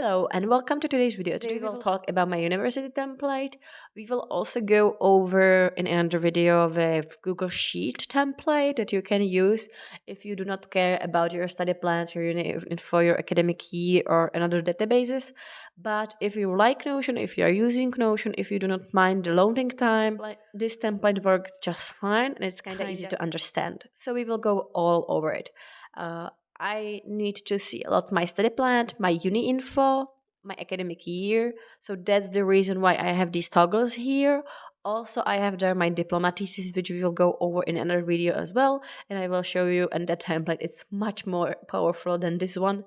Hello and welcome to today's video. Today we will talk about my university template. We will also go over in another video the Google Sheet template that you can use if you do not care about your study plans or for your academic year or another databases. But if you like Notion, if you are using Notion, if you do not mind the loading time, this template works just fine and it's kind of easy to understand. So we will go all over it. I need to see a lot my study plan, my uni info, my academic year. So that's the reason why I have these toggles here. Also, I have there my diploma thesis, which we will go over in another video as well. And I will show you, and that template, it's much more powerful than this one.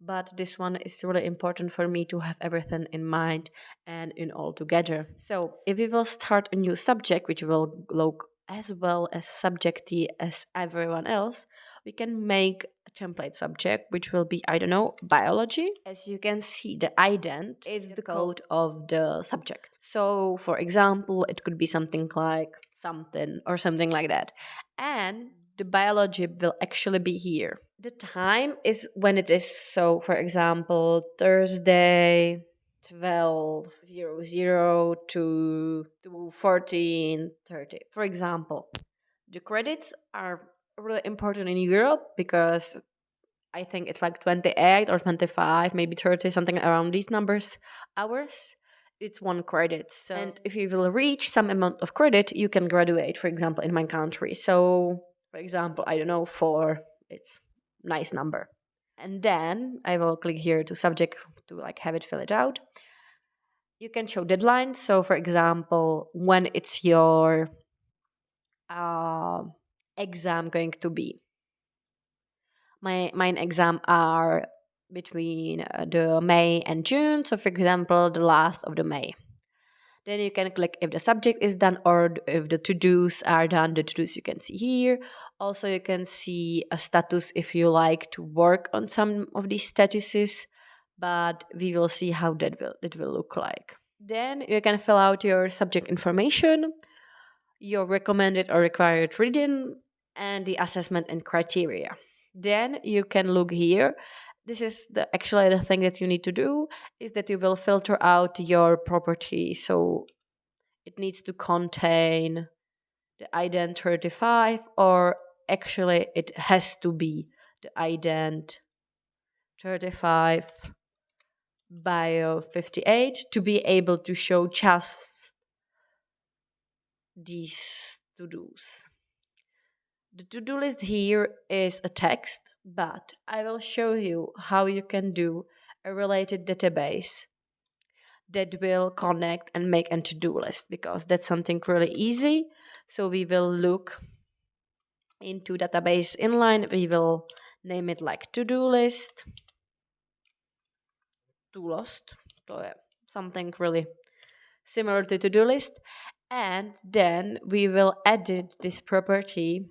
But this one is really important for me to have everything in mind and in all together. So if we will start a new subject, which will look as well as subjecty as everyone else, we can make a template subject, which will be, I don't know, biology. As you can see, the ident is the code of the subject. So, for example, it could be something like something or something like that. And the biology will actually be here. The time is when it is. So, for example, Thursday, 12:00 to 14:30. For example, the credits are really important in Europe because I think it's like 28 or 25, maybe 30, something around these numbers, hours. It's one credit. So, and if you will reach some amount of credit, you can graduate, for example, in my country. So, for example, I don't know, 4, it's nice number. And then I will click here to subject to like have it fill it out. You can show deadlines. So, for example, when it's your uh, exam going to be. Mine exam are between the May and June. So, for example, the last of the May. Then you can click if the subject is done or if the to-dos are done. The to-dos you can see here. Also, you can see a status if you like to work on some of these statuses, but we will see how it will look like. Then you can fill out your subject information, your recommended or required reading, and the assessment and criteria. Then you can look here. This is actually the thing that you need to do is that you will filter out your property. So it needs to contain the ident 35, or actually it has to be the ident 35 bio 58 to be able to show just these to-dos. The to-do list here is a text, but I will show you how you can do a related database that will connect and make a to-do list, because that's something really easy. So we will look into database inline. We will name it like to-do list, to lost, something really similar to to-do list. And then we will edit this property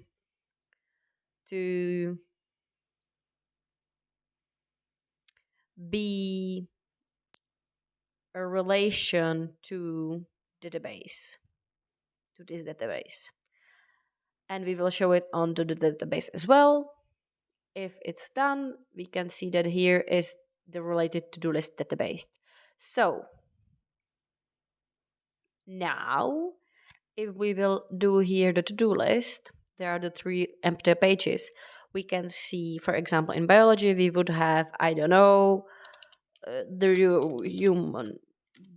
to be a relation to database, to this database. And we will show it onto the database as well. If it's done, we can see that here is the related to-do list database. So now, if we will do here the to-do list, there are the 3 empty pages. We can see, for example, in biology, we would have, I don't know, the human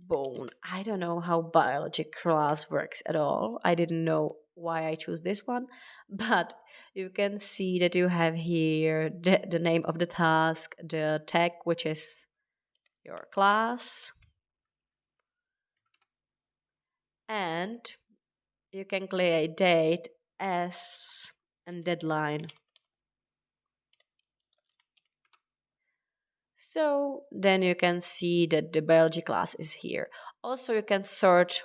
bone. I don't know how biology class works at all. I didn't know why I chose this one, but you can see that you have here the name of the task, the tag, which is your class, and you can create date as and deadline. So then you can see that the biology class is here. Also, you can search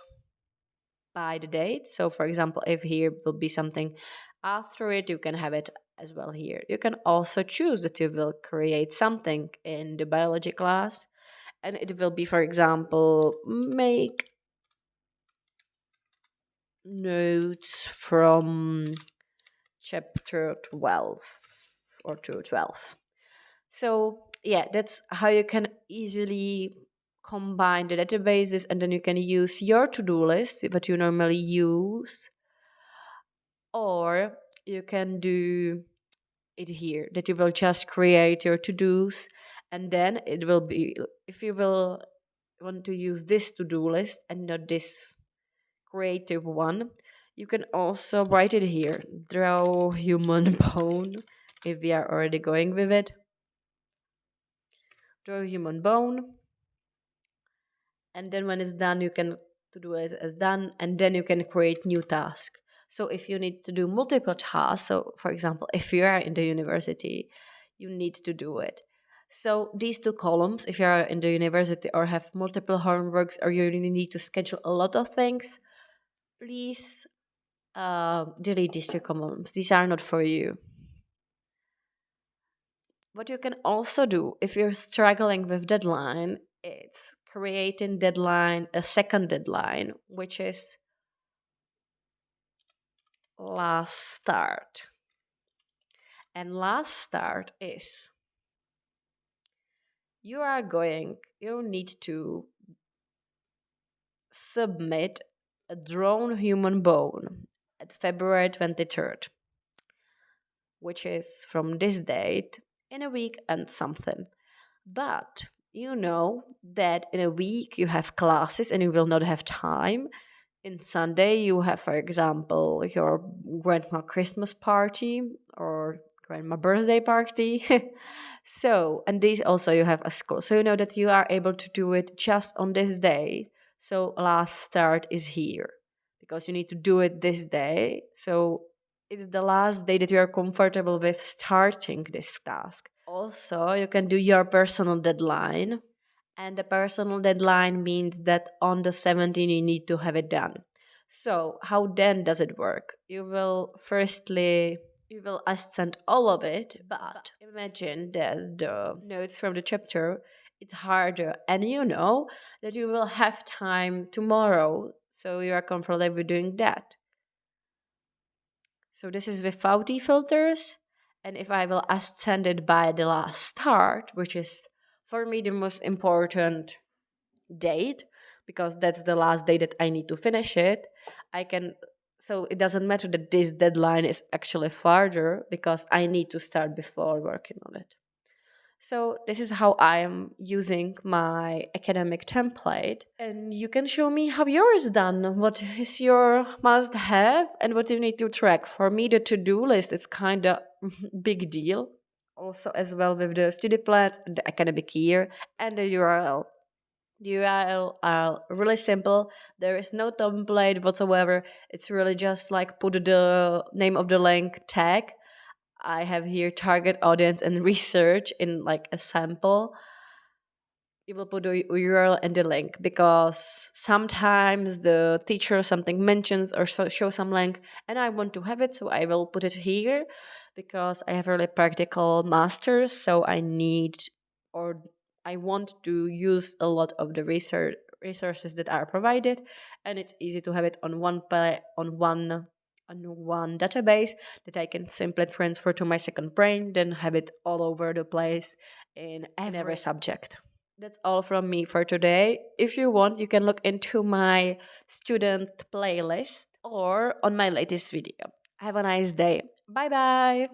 by the date. So, for example, if here will be something after it, you can have it as well here. You can also choose that you will create something in the biology class, and it will be, for example, make notes from chapter 12 or 212. So Yeah, that's how you can easily combine the databases, and then you can use your to-do list that you normally use, or you can do it here, that you will just create your to-dos, and then it will be, if you will want to use this to-do list and not this creative one, you can also write it here, draw human bone, if we are already going with it, draw human bone, and then when it's done you can to do it as done, and then you can create new task. So if you need to do multiple tasks, so for example if you are in the university, you need to do it. So these two columns, if you are in the university or have multiple homeworks or you really need to schedule a lot of things, please delete these two columns. These are not for you. What you can also do if you're struggling with deadline, it's creating deadline, a second deadline, which is last start. And last start is you need to submit a drawn human bone at February 23rd, which is from this date in a week and something. But you know that in a week you have classes and you will not have time. In Sunday, you have, for example, your grandma Christmas party or grandma birthday party. So, and these also you have a school. So you know that you are able to do it just on this day. So last start is here because you need to do it this day. So it's the last day that you are comfortable with starting this task. Also, you can do your personal deadline, and the personal deadline means that on the 17th you need to have it done. So how then does it work? You will ascend all of it, but imagine that the notes from the chapter, it's harder, and you know that you will have time tomorrow, so you are comfortable with doing that. So this is without the filters. And if I will ascend it by the last start, which is for me the most important date, because that's the last day that I need to finish it, I can. So it doesn't matter that this deadline is actually farther because I need to start before working on it. So this is how I am using my academic template. And you can show me how yours done. What is your must have and what you need to track? For me, the to-do list is kind of big deal. Also as well with the study plans, the academic year, and the URL. The URL are really simple. There is no template whatsoever. It's really just like put the name of the link tag. I have here target audience and research in like a sample. You will put the URL and the link because sometimes the teacher something mentions or show some link and I want to have it, so I will put it here because I have a really practical master's, so I need or I want to use a lot of the resources that are provided, and it's easy to have it on one database that I can simply transfer to my second brain, then have it all over the place in every subject. That's all from me for today. If you want, you can look into my student playlist or on my latest video. Have a nice day. Bye bye.